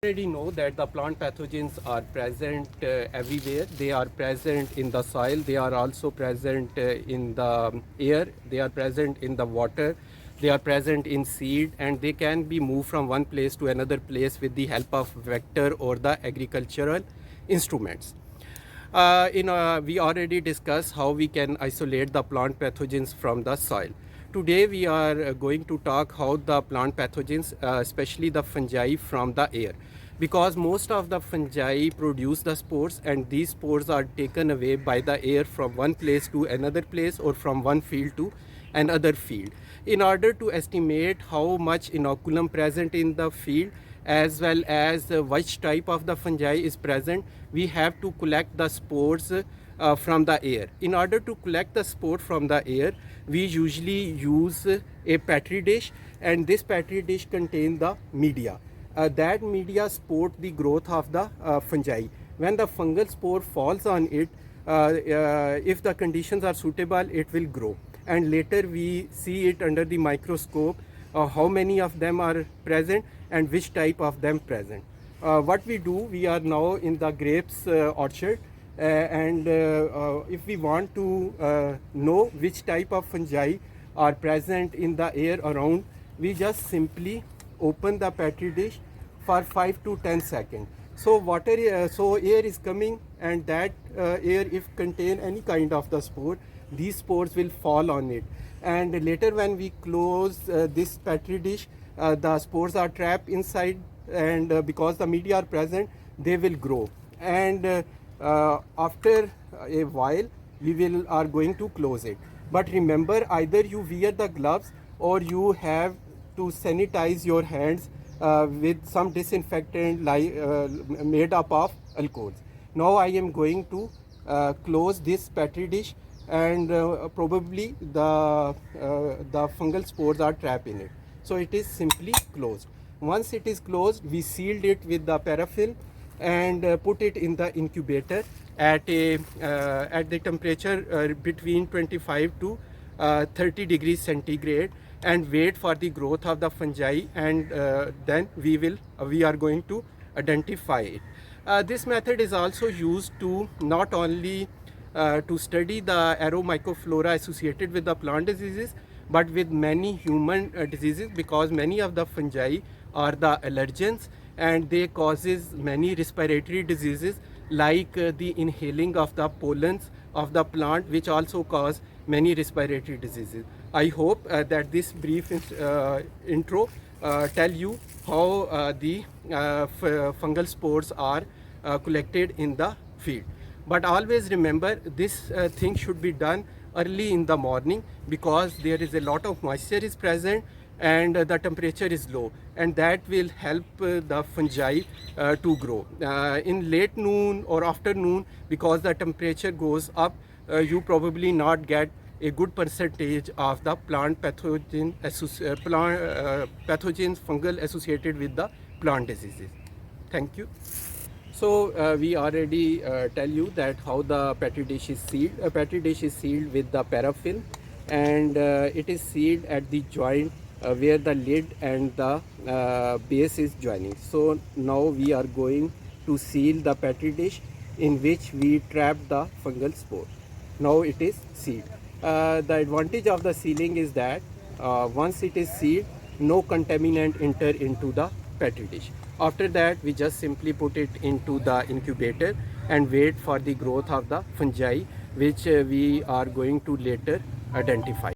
Already know that the plant pathogens are present everywhere. They are present in the soil, they are also present in the air, they are present in the water, they are present in seed, and they can be moved from one place to another place with the help of vector or the agricultural instruments. We already discussed how we can isolate the plant pathogens from the soil. Today we are going to talk how the plant pathogens, especially the fungi, from the air, because most of the fungi produce the spores, and these spores are taken away by the air from one place to another place or from one field to another field. In order to estimate how much inoculum present in the field as well as which type of the fungi is present, we have to collect the spores from the air. In order to collect the spore from the air, we usually use a petri dish, and this petri dish contains the media. That media support the growth of the fungi. When the fungal spore falls on it, if the conditions are suitable, it will grow. And later we see it under the microscope, how many of them are present and which type of them present. What we do, we are now in the grapes orchard, and if we want to know which type of fungi are present in the air around, we just simply open the petri dish for 5 to 10 seconds. So air is coming, and that air, if contain any kind of the spore, these spores will fall on it. And later when we close this petri dish, the spores are trapped inside, and because the media are present, they will grow. And after a while, we are going to close it. But remember, either you wear the gloves or you have to sanitize your hands with some disinfectant made up of alcohols. Now I am going to close this petri dish, and probably the fungal spores are trapped in it. So it is simply closed. Once it is closed, we sealed it with the paraffin and put it in the incubator at the temperature between 25 to 30 degrees centigrade, and wait for the growth of the fungi, and then we are going to identify it. This method is also used to not only to study the aromycoflora associated with the plant diseases, but with many human diseases, because many of the fungi are the allergens, and they causes many respiratory diseases like the inhaling of the pollens of the plant, which also cause many respiratory diseases. I hope that this brief intro tell you how the fungal spores are collected in the field. But always remember, this thing should be done early in the morning, because there is a lot of moisture is present and the temperature is low, and that will help the fungi to grow. In late noon or afternoon, because the temperature goes up, you probably not get a good percentage of the plant pathogens fungal associated with the plant diseases. Thank you. So we already tell you that how the petri dish is sealed. A petri dish is sealed with the paraffin, and it is sealed at the joint where the lid and the base is joining. So now we are going to seal the petri dish in which we trap the fungal spore. Now it is sealed. The advantage of the sealing is that once it is sealed, no contaminant enter into the petri dish. After that, we just simply put it into the incubator and wait for the growth of the fungi, which we are going to later identify.